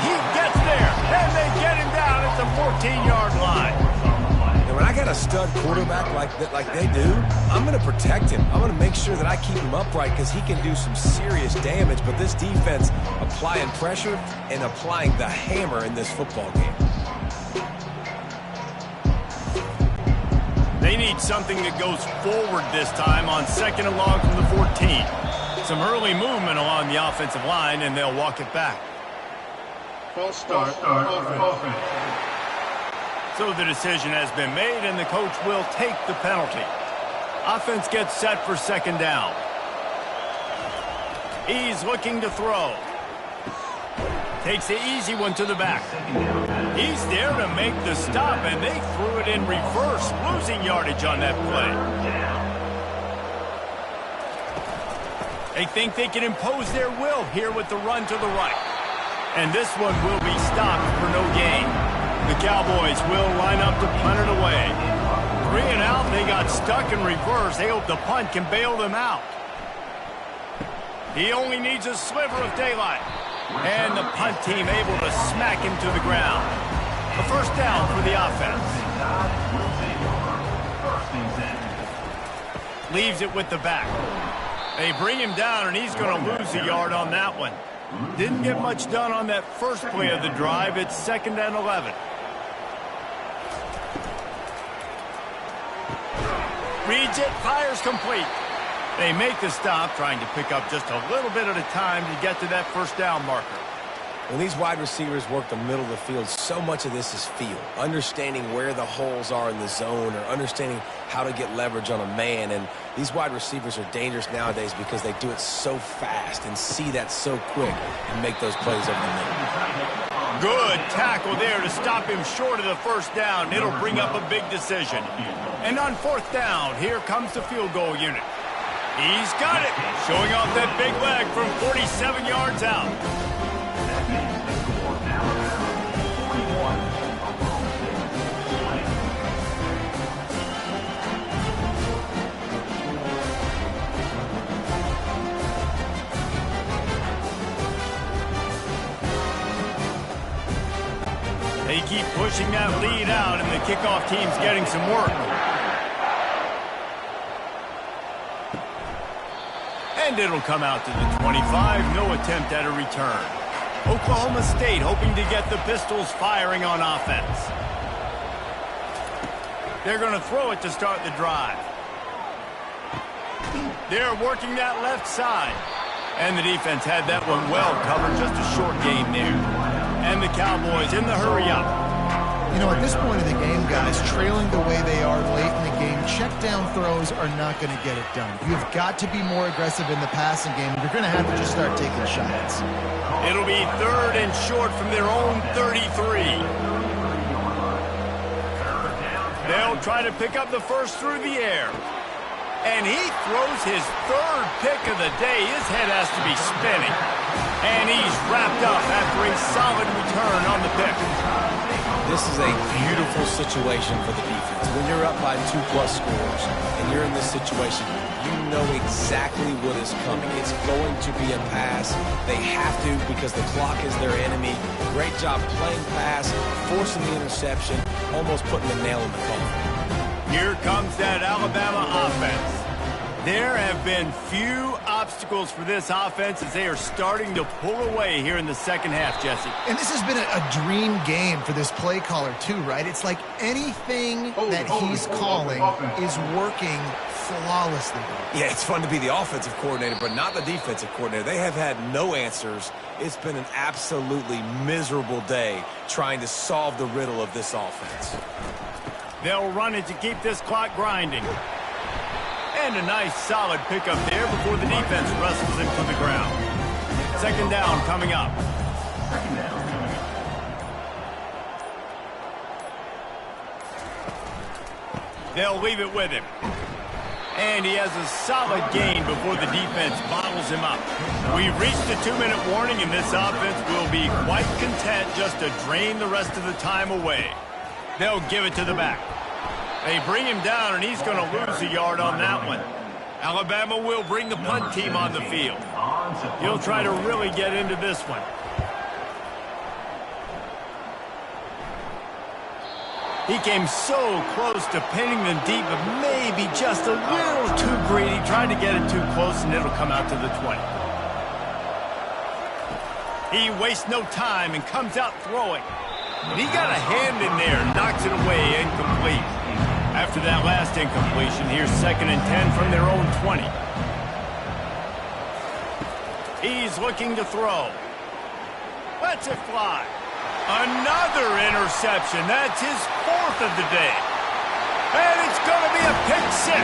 Heat gets there, and they get him down at the 14-yard line. And when I got a stud quarterback like they do, I'm going to protect him. I'm going to make sure that I keep him upright because he can do some serious damage. But this defense applying pressure and applying the hammer in this football game. They need something that goes forward this time on 2nd and long from the 14. Some early movement along the offensive line, and they'll walk it back. False start. Offense. So the decision has been made, and the coach will take the penalty. Offense gets set for 2nd down. He's looking to throw. Takes the easy one to the back. He's there to make the stop, and they threw it in reverse, losing yardage on that play. They think they can impose their will here with the run to the right. And this one will be stopped for no gain. The Cowboys will line up to punt it away. 3 and out, they got stuck in reverse. They hope the punt can bail them out. He only needs a sliver of daylight. And the punt team able to smack him to the ground. A 1st down for the offense. Leaves it with the back. They bring him down, and he's going to lose a yard on that one. Didn't get much done on that first play of the drive. It's 2nd and 11. Reads it, fires complete. They make the stop, trying to pick up just a little bit at a time to get to that 1st down marker. When these wide receivers work the middle of the field, so much of this is feel. Understanding where the holes are in the zone or understanding how to get leverage on a man. And these wide receivers are dangerous nowadays because they do it so fast and see that so quick and make those plays over the middle. Good tackle there to stop him short of the 1st down. It'll bring up a big decision. And on 4th down, here comes the field goal unit. He's got it, showing off that big leg from 47 yards out. keep pushing that lead out, and the kickoff team's getting some work. And it'll come out to the 25. No attempt at a return. Oklahoma State hoping to get the Pistols firing on offense. They're going to throw it to start the drive. They're working that left side. And the defense had that one well covered, just a short game there. And the Cowboys in the hurry up. You know, at this point of the game, guys, trailing the way they are late in the game, check down throws are not going to get it done. You've got to be more aggressive in the passing game. You're going to have to just start taking shots. It'll be 3rd and short from their own 33. They'll try to pick up the first through the air. And he throws his 3rd pick of the day. His head has to be spinning. And he's wrapped up after a solid return on the pick. This is a beautiful situation for the defense. When you're up by 2+ scores and you're in this situation, you know exactly what is coming. It's going to be a pass. They have to because the clock is their enemy. Great job playing pass, forcing the interception, almost putting the nail in the coffin. Here comes that Alabama offense. There have been few obstacles for this offense as they are starting to pull away here in the second half, Jesse. And this has been a dream game for this play caller too, right? It's like anything that he's calling is working flawlessly. Yeah, it's fun to be the offensive coordinator, but not the defensive coordinator. They have had no answers. It's been an absolutely miserable day trying to solve the riddle of this offense. They'll run it to keep this clock grinding. And a nice solid pickup there before the defense wrestles him to the ground. 2nd down coming up. They'll leave it with him. And he has a solid gain before the defense bottles him up. We've reached the 2-minute warning, and this offense will be quite content just to drain the rest of the time away. They'll give it to the back. They bring him down, and he's going to lose a yard on that one. Alabama will bring the punt team on the field. He'll try to really get into this one. He came so close to pinning them deep, but maybe just a little too greedy. Tried to get it too close, and it'll come out to the 20. He wastes no time and comes out throwing. And he got a hand in there, knocks it away, incomplete. After that last incompletion, here's 2nd and 10 from their own 20. He's looking to throw. Lets it fly. Another interception. That's his 4th of the day. And it's going to be a pick 6.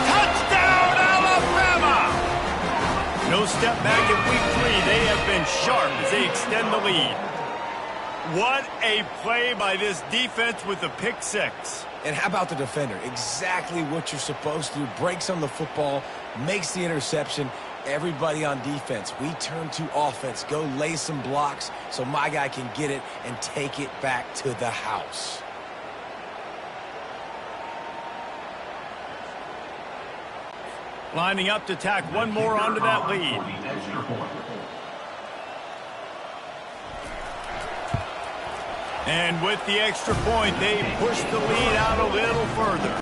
Touchdown, Alabama! No step back in week 3. They have been sharp as they extend the lead. What a play by this defense with the pick 6. And how about the defender? Exactly what you're supposed to do. Breaks on the football, makes the interception. Everybody on defense, we turn to offense. Go lay some blocks so my guy can get it and take it back to the house. Lining up to tack one more onto that lead. And with the extra point, they push the lead out a little further.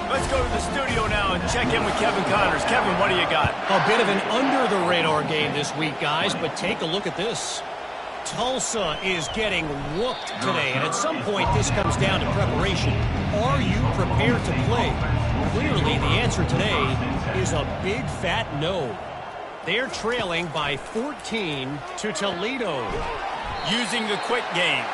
Let's go to the studio now and check in with Kevin Connors. Kevin, what do you got? A bit of an under-the-radar game this week, guys, but take a look at this. Tulsa is getting whooped today, and at some point this comes down to preparation. Are you prepared to play? Clearly, the answer today is a big fat no. They're trailing by 14 to Toledo. Using the quick game.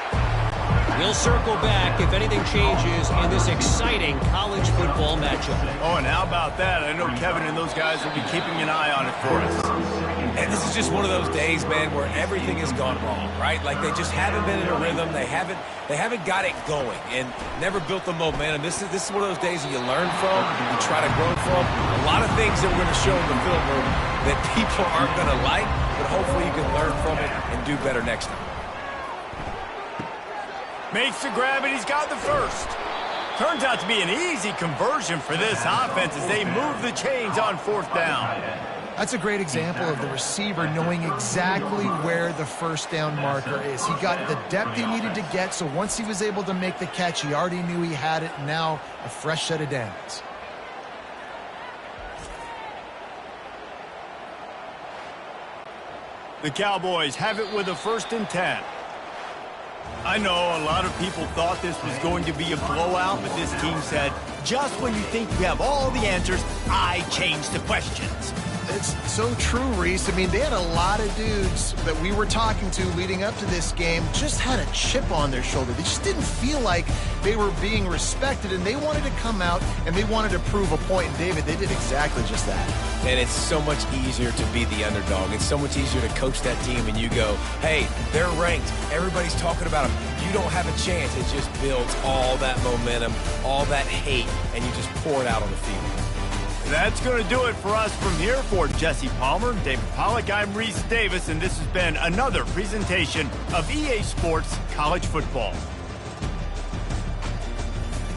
We'll circle back if anything changes in this exciting college football matchup. Oh, and how about that? I know Kevin and those guys will be keeping an eye on it for us. And this is just one of those days, man, where everything has gone wrong, right? Like they just haven't been in a rhythm. They haven't got it going and never built the momentum. This is one of those days that you learn from, you try to grow from. A lot of things that we're going to show in the film room that people aren't going to like, but hopefully you can learn from it and do better next time. Makes the grab, and he's got the first. Turns out to be an easy conversion for this offense as they move the chains on 4th down. That's a great example of the receiver knowing exactly where the first down marker is. He got the depth he needed to get, so once he was able to make the catch, he already knew he had it. Now a fresh set of downs. The Cowboys have it with a 1st and 10. I know a lot of people thought this was going to be a blowout, but this team said, just when you think you have all the answers, I change the questions. It's so true, Reese. I mean, they had a lot of dudes that we were talking to leading up to this game just had a chip on their shoulder. They just didn't feel like they were being respected, and they wanted to come out and they wanted to prove a point. And David, they did exactly just that. And it's so much easier to be the underdog. It's so much easier to coach that team and you go, hey, they're ranked. Everybody's talking about them. You don't have a chance. It just builds all that momentum, all that hate, and you just pour it out on the field. That's going to do it for us from here. For Jesse Palmer, David Pollack, I'm Reese Davis, and this has been another presentation of EA Sports College Football.